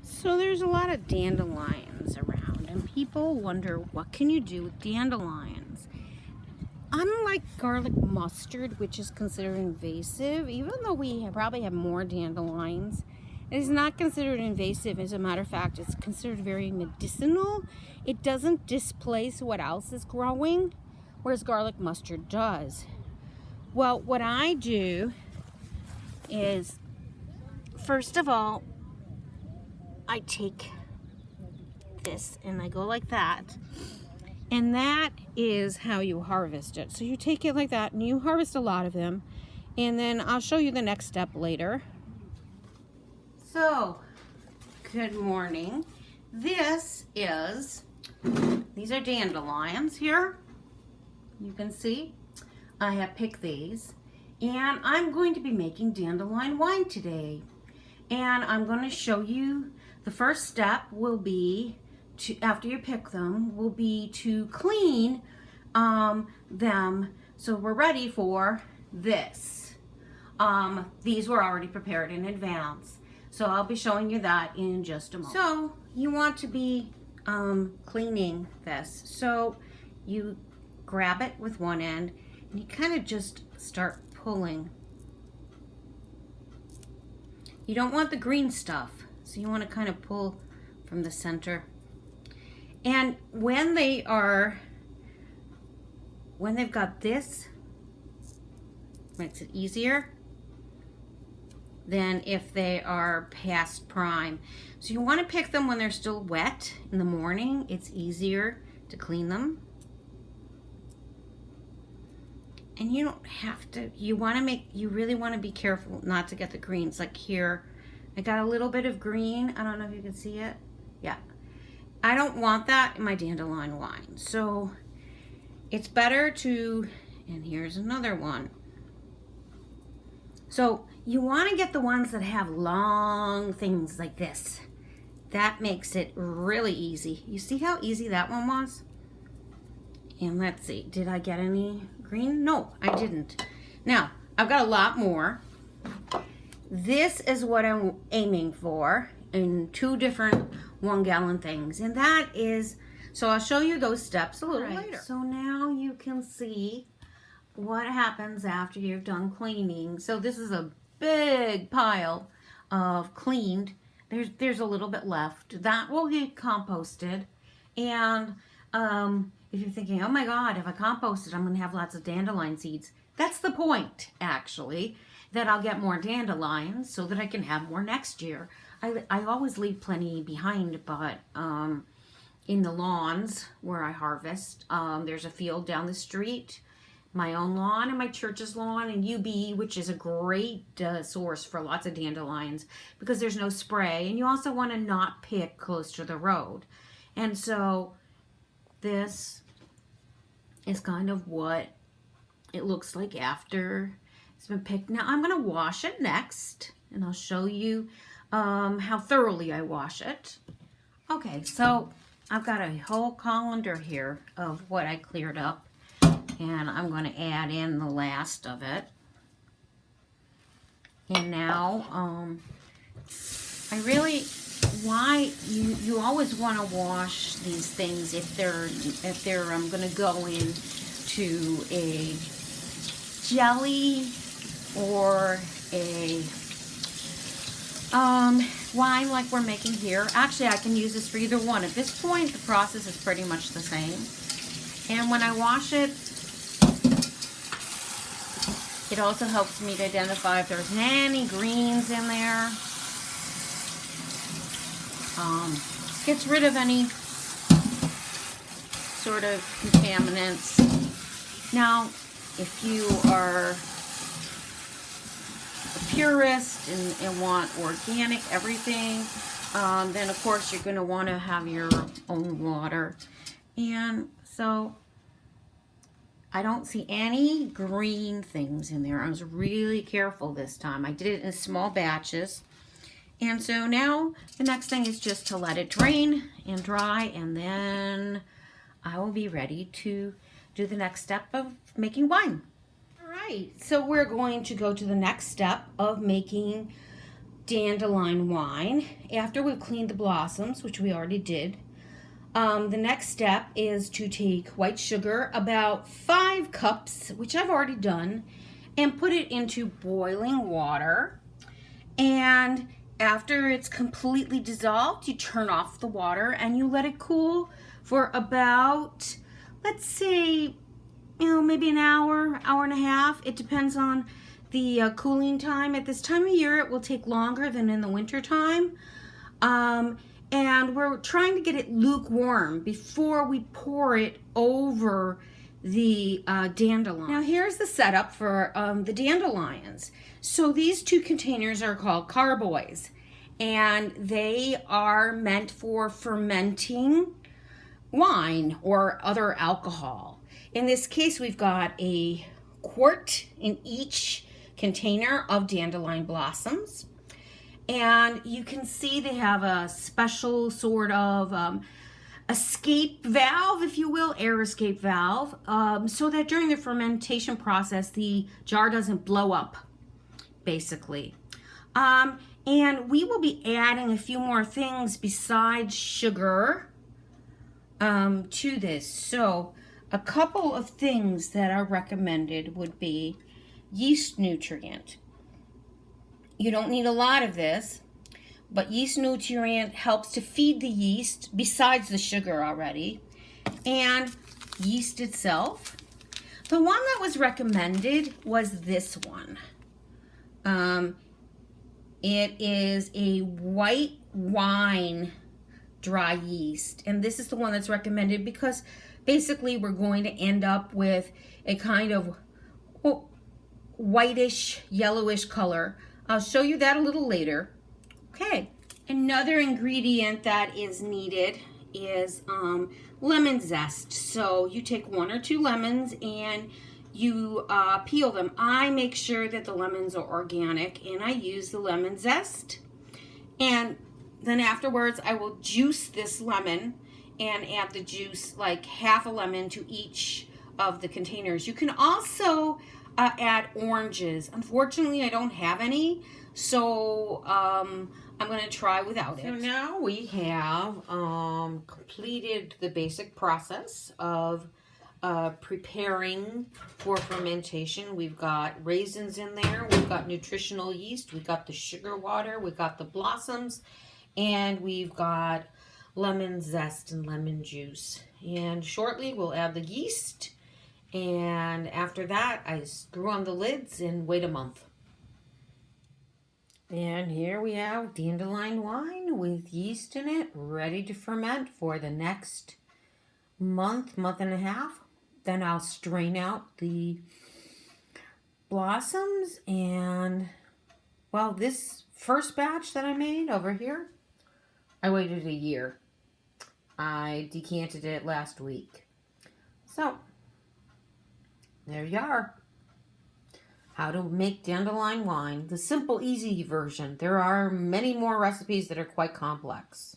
So there's a lot of dandelions around, and people wonder, what can you do with dandelions? Unlike garlic mustard, which is considered invasive, even though we probably have more dandelions, it is not considered invasive. As a matter of fact, it's considered very medicinal. It doesn't displace what else is growing, whereas garlic mustard does. Well, what I do is, first of all, I take this and I go like that, and that is how you harvest it. So you take it like that and you harvest a lot of them, and then I'll show you the next step later. So good morning. These are dandelions here. You can see I have picked these, and I'm going to be making dandelion wine today. And I'm going to show you, the first step will be to, after you pick them, will be to clean them so we're ready for this. These were already prepared in advance, so I'll be showing you that in just a moment. So you want to be cleaning this. So you grab it with one end and you kind of just start pulling. You don't want the green stuff, so you want to kind of pull from the center. And when they've got this, makes it easier than if they are past prime. So you want to pick them when they're still wet in the morning. It's easier to clean them. And you don't have to, you really want to be careful not to get the greens. Like here, I got a little bit of green. I don't know if you can see it. Yeah. I don't want that in my dandelion wine. So it's better to, and here's another one. So you want to get the ones that have long things like this. That makes it really easy. You see how easy that one was? And let's see, did I get any green? No, I didn't. Now, I've got a lot more. This is what I'm aiming for in 2 different 1-gallon things. And that is, so I'll show you those steps a little later. So now you can see what happens after you're done cleaning. So this is a big pile of cleaned. There's a little bit left. That will get composted. And if you're thinking, oh my God, if I compost it, I'm going to have lots of dandelion seeds. That's the point, actually, that I'll get more dandelions so that I can have more next year. I always leave plenty behind, but in the lawns where I harvest, there's a field down the street, my own lawn and my church's lawn, and UB, which is a great source for lots of dandelions because there's no spray. And you also want to not pick close to the road. And so this is kind of what it looks like after it's been picked. Now I'm going to wash it next, and I'll show you how thoroughly I wash it. Okay, so I've got a whole colander here of what I cleared up, and I'm going to add in the last of it. And now you always want to wash these things if they're going to go into a jelly or a wine like we're making here. Actually, I can use this for either one. At this point, the process is pretty much the same. And when I wash it, it also helps me to identify if there's any greens in there. Gets rid of any sort of contaminants. Now, if you are a purist and want organic everything, then of course you're going to want to have your own water. And so I don't see any green things in there. I was really careful this time. I did it in small batches. And so now the next thing is just to let it drain and dry, and then I will be ready to do the next step of making wine. All right, so we're going to go to the next step of making dandelion wine after we've cleaned the blossoms, which we already did. The next step is to take white sugar, about 5 cups, which I've already done, and put it into boiling water. And after it's completely dissolved, you turn off the water and you let it cool for about, let's say, maybe an hour, hour and a half. It depends on the cooling time. At this time of year, it will take longer than in the winter time. And we're trying to get it lukewarm before we pour it over the dandelion. Now here's the setup for the dandelions. So these 2 containers are called carboys, and they are meant for fermenting wine or other alcohol. In this case, we've got a quart in each container of dandelion blossoms. And you can see they have a special sort of escape valve, if you will, air escape valve, so that during the fermentation process, the jar doesn't blow up, basically. And we will be adding a few more things besides sugar to this. So a couple of things that are recommended would be yeast nutrient. You don't need a lot of this, but yeast nutrient helps to feed the yeast besides the sugar already. And yeast itself. The one that was recommended was this one. It is a white wine dry yeast. And this is the one that's recommended because basically we're going to end up with a kind of whitish, yellowish color. I'll show you that a little later. Okay, another ingredient that is needed is lemon zest. So you take 1 or 2 lemons and you peel them. I make sure that the lemons are organic and I use the lemon zest. And then afterwards I will juice this lemon and add the juice, like half a lemon to each of the containers. You can also add oranges. Unfortunately, I don't have any, so I'm going to try without it. So now we have completed the basic process of preparing for fermentation. We've got raisins in there, we've got nutritional yeast, we've got the sugar water, we've got the blossoms, and we've got lemon zest and lemon juice. And shortly we'll add the yeast. And after that, I screw on the lids and wait a month. And here we have dandelion wine with yeast in it, ready to ferment for the next month, month and a half. Then I'll strain out the blossoms. And, well, this first batch that I made over here, I waited a year. I decanted it last week. So there you are. How to make dandelion wine, the simple, easy version. There are many more recipes that are quite complex.